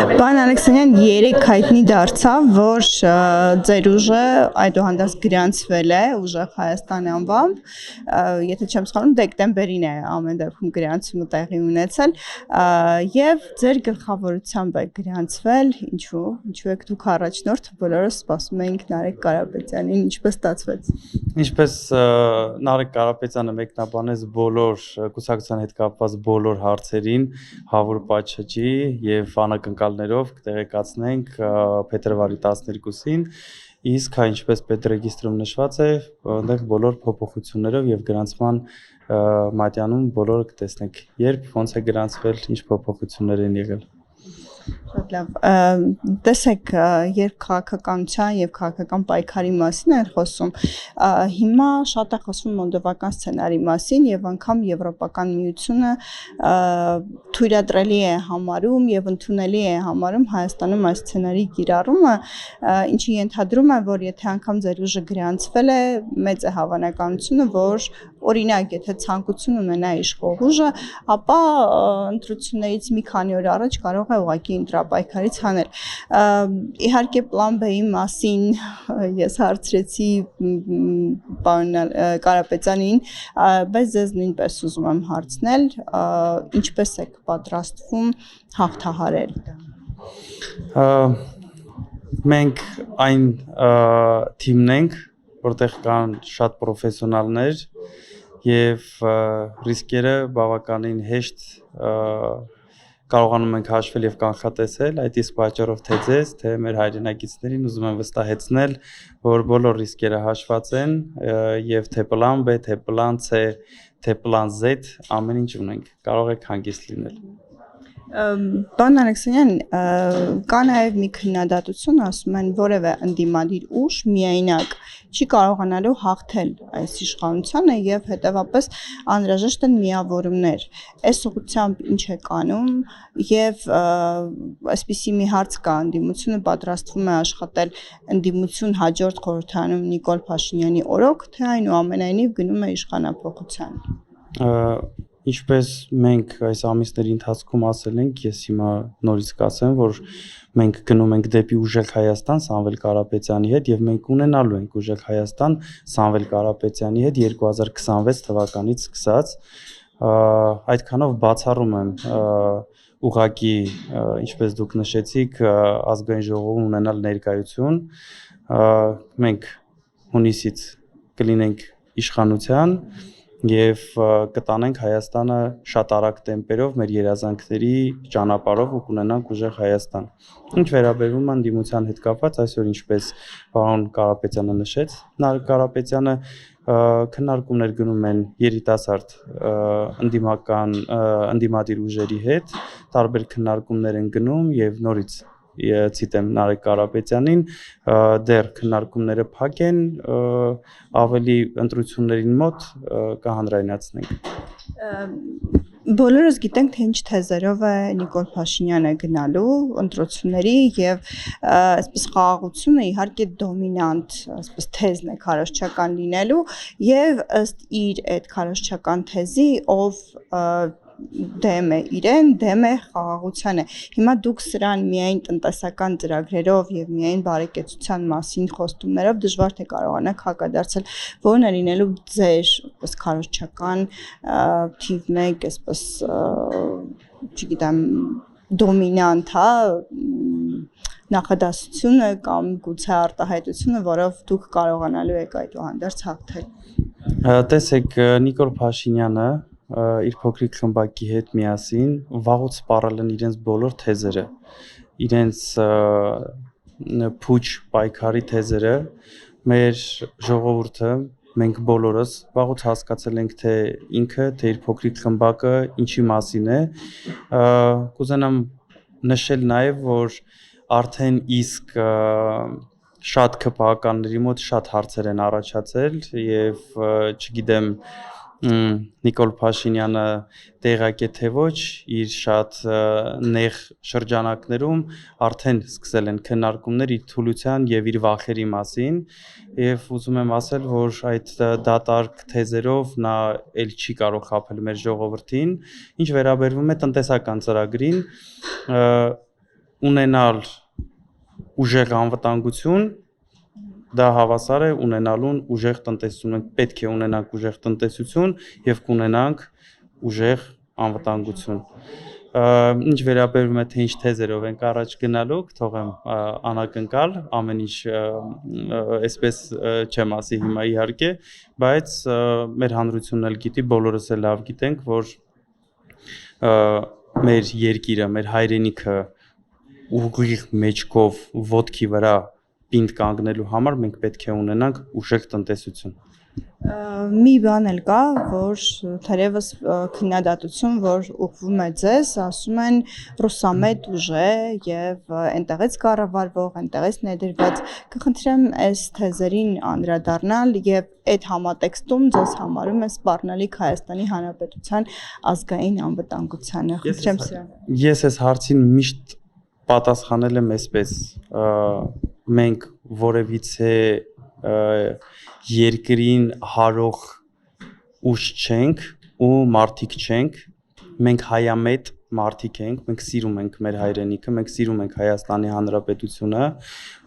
Պարոն Ալեքսանյան, երեք հայտնի դարձավ, որ ձեր ուժը այդուհանդերձ գրանցվել է ուժեղ Հայաստան անվամբ, եթե չեմ սխալվում, դեկտեմբերին է ամեն դեպքում գրանցումը տեղի ունեցել, եւ ձեր գլխավորությամբ է գրանցվել, ինչու եք դուք առաջնորդ, բոլորս սպասում էինք Նարեկ Կարապետյանին, ինչպես ստացվեց։ Ինչպես Նարեկ Կարապետյանը մեկնաբանեց բոլոր կուսակցության հետ կապված բոլոր հարցերին, հավուր պատշաճի եւ անակնկալներով կտեղեկացնենք փետրվարի 12-ին, իսկ ինչպես պետրեգիստրում նշված է, այնտեղ բոլոր փոփոխություններով եւ գրանցման մատյանում բոլորը կտեսնենք, երբ ոնց է գրանցվել, ինչ փոփոխություններ են եղել։ Շատ լավ, տեսեք, երբ քաղաքականության եւ քաղաքական պայքարի մասին են խոսում, հիմա շատ է խոսվում մոլդովական սցենարի մասին եւ անգամ Եվրոպական միությունը թույլատրելի է համարում եւ ընդունելի է համարում Հայաստանում այս սցենարի կիրառումը, ինչը ենթադրում է, որ եթե անգամ ձեր ուժը գրանցվել է, մեծ է հավանականությունը, որ օրինակ, եթե ցանկություն ունենա իշխող ուժը, ապա ընտրություններից մի քանի օր առաջ կարող է ուղղակի ընտրապայքարից հանել։ Իհարկե պլան B-ի մասին ես հարցրեցի պարոն Կարապետյանին, բայց ձեզ նույնպես ուզում եմ հարցնել, ինչպես եք պատրաստվում հաղթահարել դա։ Մենք այն թիմն ենք, որտեղ կան շատ պրոֆեսիոնալներ եւ ռիսկերը բավականին հեշտ կարողանում ենք հաշվել եւ կանխատեսել, այդ իսկ պատճառով թե ձեզ, թե մեր հայրենակիցներին ուզում եմ վստահեցնել, որ բոլոր ռիսկերը հաշված են եւ թե պլան B, թե պլան C, թե պլան Z ամեն ինչ ունենք, կարող եք հանգիստ լինել։ Պարոն Ալեքսանյան, կա նաև մի քննադատություն, ասում են, որևէ ընդդիմադիր ուժ միայնակ չի կարողանալու հաղթել այս իշխանությանը եւ հետեւաբար անհրաժեշտ են միավորումներ։ Այս ուղղությամբ ինչ եք անում եւ այսպիսի մի հարց կա, ընդդիմությունը պատրաստվում է աշխատել ընդդիմություն հաջորդ խորհրդարանում Նիկոլ Փաշինյանի օրոք, թե այնուամենայնիվ գնում է իշխանափոխության։ Ինչպես մենք այս ամիսների ընթացքում ասել ենք, ես հիմա նորից կասեմ, որ մենք գնում ենք դեպի ուժեղ Հայաստան Սամվել Կարապետյանի հետ եւ մենք ունենալու ենք ուժեղ Հայաստան Սամվել Կարապետյանի հետ 2026 թվականից սկսած, այդքանով բացառում եմ ուղղակի, ինչպես դուք նշեցիք, ազգային ժողովում ունենալ ներկայություն, մենք հունիսից կլինենք իշխանության եւ կտանենք Հայաստանը շատ արագ տեմպերով մեր երազանքների ճանապարհով ու կունենանք ուժեղ Հայաստան։ Ինչ վերաբերում է ընդդիմության հետ կապված, այսօր ինչպես պարոն Կարապետյանը նշեց, Նարեկ Կարապետյանը քննարկումներ գնում են երիտասարդ ընդդիմադիր ուժերի հետ, տարբեր քննարկումներ են գնում եւ նորից ցիտեմ Նարեկ Կարապետյանին, դեռ քննարկումները փակ են, ավելի ընտրություններին մոտ կհանրայնացնենք։ Բոլորս գիտենք, թե ինչ թեզերով է Նիկոլ Փաշինյանը գնալու ընտրությունների եւ այսպես խաղաղությունը իհարկե դոմինանտ, այսպես թեզն է քարոզչական լինելու եւ ըստ իր այդ քարոզչական թեզի ով դեմ է իրեն, դեմ է խաղաղությանը։ Հիմա դուք սրան միայն տնտեսական ծրագրերով եւ միայն բարեկեցության մասին խոստումներով դժվար թե կարողանաք հակադարձել, որն է լինելու ձեր այսպես քարոզչական թիվ 1, այսպես չգիտեմ, դոմինանտ, հա, նախադասությունը կամ գուցե արտահայտությունը, որով դուք կարողանալու եք այդուհանդերձ հաղթել։ Տեսեք, Նիկոլ Փաշինյանը իր փոքրիկ խմբակի հետ միասին վաղուց սպառել են իրենց բոլոր թեզերը, իրենց փուչ պայքարի թեզերը, մեր ժողովուրդը, մենք բոլորս վաղուց հասկացել ենք, թե ինքը, թե իր փոքրիկ խմբակը ինչի մասին է, կուզենամ նշել նաև, որ արդեն իսկ շատ ԿՊԱ-ականների մոտ շատ հարցեր են առաջացել եւ չգիտեմ Նիկոլ Փաշինյանը տեղակ է թե ոչ, իր շատ նեղ շրջանակներում արդեն սկսել են քննարկումներ իր թուլության եւ իր վախերի մասին եւ ուզում եմ ասել, որ այդ դատարկ թեզերով նա ել չի կարող խաբել մեր ժողովրդին, ինչ վերաբերվում է տնտեսական ծրագրին, ունենալ ուժեղ անվտանգություն դա հավասար է ունենալուն ուժեղ տնտեսություն։ Մենք պետք է ունենանք ուժեղ տնտեսություն եւ կունենանք ուժեղ անվտանգություն։ Ինչ վերաբերում է թե ինչ թեզերով ենք առաջ գնալու, կթողեմ անակնկալ, ամեն ինչ այսպես չեմ ասի հիմա իհարկե, բայց մեր հանրությունն էլ գիտի, բոլորս էլ լավ գիտենք, որ մեր երկիրը, մեր հայրենիքը ուղիղ մեջքով ոտքի վրա պինդ կանգնելու համար մենք պետք է ունենանք ուժեղ տնտեսություն։ Մի բան էլ կա, որ թերևս քննադատություն, որ ուղղվում է ձեզ, ասում են ռուսամետ ուժ է եւ այնտեղից կառավարվող, այնտեղից ներդրված։ Կխնդրեմ այս թեզերին անդրադառնալ եւ այդ համատեքստում ձեզ համարում է սպառնալիք Հայաստանի Հանրապետության ազգային անվտանգությանը։ Խնդրեմ սրան։ Ես այս հարցին միշտ պատասխանել եմ այսպես. մենք որևիցե երկրին հարող ուժ չենք ու մարդիկ չենք, մենք հայամետ մարդիկ ենք, մենք սիրում ենք մեր հայրենիքը, մենք սիրում ենք Հայաստանի Հանրապետությունը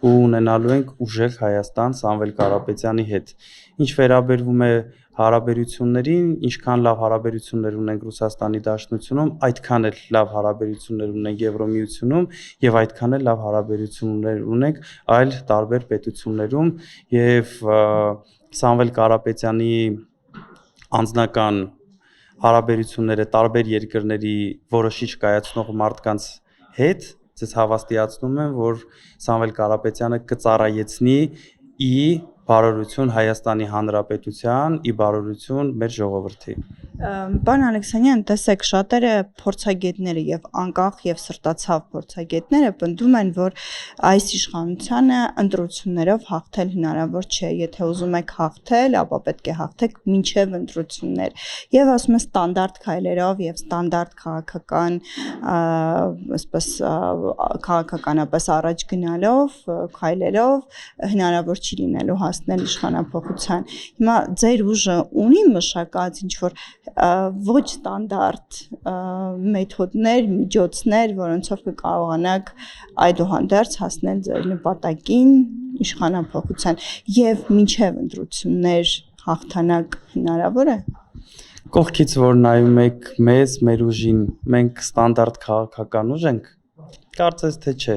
ու ունենալու ենք ուժեղ Հայաստան Սամվել Կարապետյանի հետ։ Ինչ վերաբերվում է հարաբերություններին, ինչքան լավ հարաբերություններ ունենք Ռուսաստանի Դաշնությունում, այդքան էլ լավ հարաբերություններ ունենք Եվրոմիությունում եւ այդքան էլ լավ հարաբերություններ ունենք այլ տարբեր պետություններում եւ Սամվել Կարապետյանի անձնական հարաբերությունները տարբեր երկրների որոշիչ կայացնող մարդկանց հետ ցես հավաստիացնում եմ, որ Սամվել Կարապետյանը կծառայեցնի ի բարօրություն Հայաստանի Հանրապետության, ի բարօրություն մեր ժողովրդի։ Պարոն Ալեքսանյան, տեսեք, շատերը փորձագետները եւ անկախ եւ սրտացավ փորձագետները պնդում են, որ այս իշխանությանը ընտրություններով հաղթել հնարավոր չէ։ Եթե ուզում եք հաղթել, ապա պետք է հաղթեք մինչև ընտրություններ։ Եվ ասում են ստանդարտ քայլերով եւ ստանդարտ քաղաքական, այսպես քաղաքականապես առաջ գնալով, քայլերով հնարավոր չի լինելու հասնել իշխանափոխության։ Հիմա ձեր ուժը ունի մշակած ինչ որ ոչ ստանդարտ մեթոդներ, միջոցներ, որոնցով կկարողանաք այդուհանդերձ հասնել ձեր նպատակին իշխանափոխության եւ մինչեւ ընտրություններ հաղթանակ հնարավոր է։ Կողքից որ նայում եք մեզ, մեր ուժին, մենք ստանդարտ քաղաքական ուժ ենք, կարծես թե չէ,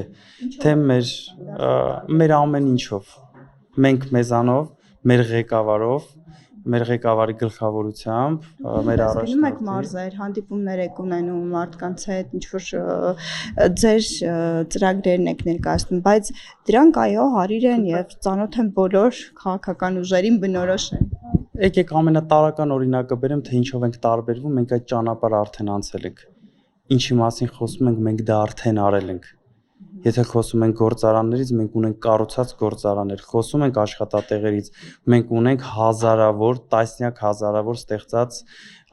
թե մեր ամեն ինչով, մենք մեզանով, մեր ղեկավարով, մեր ղեկավարի գլխավորությամբ, մեր առաջնորդի եք մարզեր, հանդիպումներ եք ունենում մարդկանց հետ, ինչ որ ձեր ծրագրերն եք ներկայացնում, բայց դրանք այո հարիր են եւ ծանոթ են բոլոր քաղաքական ուժերին բնորոշ են։ Եկեք ամենատարրական օրինակը բերեմ, թե ինչով ենք տարբերվում, մենք այդ ճանապարհը արդեն անցել ենք։ Ինչի մասին խոսում ենք, մենք դա արդեն արել ենք։ Եթե խոսում ենք գործարաններից, մենք ունենք կառուցած գործարաններ, խոսում ենք աշխատատեղերից, մենք ունենք հազարավոր, տասնյակ հազարավոր ստեղծած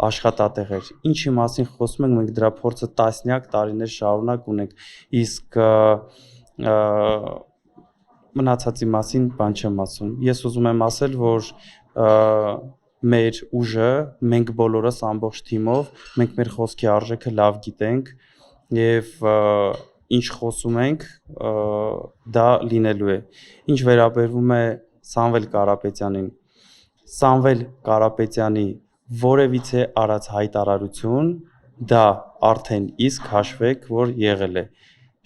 աշխատատեղեր։ Ինչի մասին խոսում ենք, մենք դրա փորձը տասնյակ տարիներ շարունակ ունենք, իսկ մնացածի մասին բան չեմ ասում։ Ես ուզում եմ ասել, որ մեր ուժը, մենք բոլորս ամբողջ թիմով, մենք մեր խոսքի արժեքը լավ գիտենք եւ ինչ խոսում ենք, դա լինելու է։ Ինչ վերաբերվում է Սամվել Կարապետյանին, Սամվել Կարապետյանի որևիցե արած հայտարարություն, դա արդեն իսկ հաշվեք, որ եղել է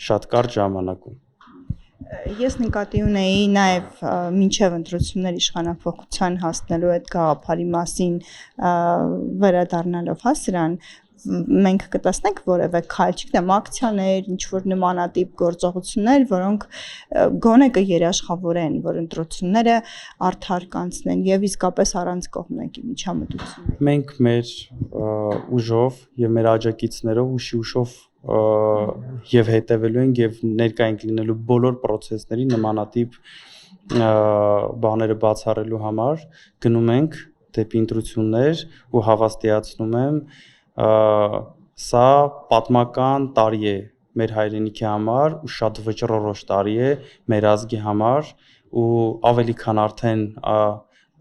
շատ կարճ ժամանակում։ Ես նկատի ունեի նաև մինչև ընտրություններ իշխանափոխության հասնելու այդ գաղափարի մասին վերադառնալով սրան մենք կտեսնենք որևէ քայլ, չգիտեմ, ակցիաներ, ինչ որ նմանատիպ գործողություններ, որոնք գոնե կերաշխավորեն, որ ընտրությունները արդար կանցնեն եւ իսկապես առանց կողմնակի միջամտությունների։ Մենք մեր ուժով եւ մեր աջակիցներով ուշի ուշով եւ հետևելու ենք եւ ներկա ենք լինելու բոլոր process-ների նմանատիպ բաները բացառելու համար գնում ենք դեպի ընտրություններ ու հավաստիացնում եմ սա պատմական տարի է մեր հայրենիքի համար ու շատ վճռորոշ տարի է մեր ազգի համար ու ավելի քան արդեն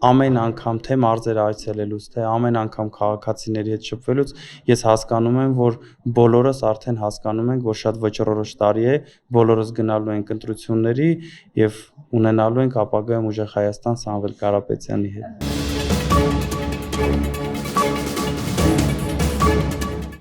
ամեն անգամ թե մարզեր այցելելուց, թե ամեն անգամ քաղաքացիների հետ շփվելուց ես հասկանում եմ, որ բոլորս արդեն հասկանում ենք, որ շատ վճռորոշ տարի է, բոլորս գնալու ենք ընտրությունների եւ ունենալու ենք ապագայում ուժեղ Հայաստան Սամվել Կարապետյանի հետ։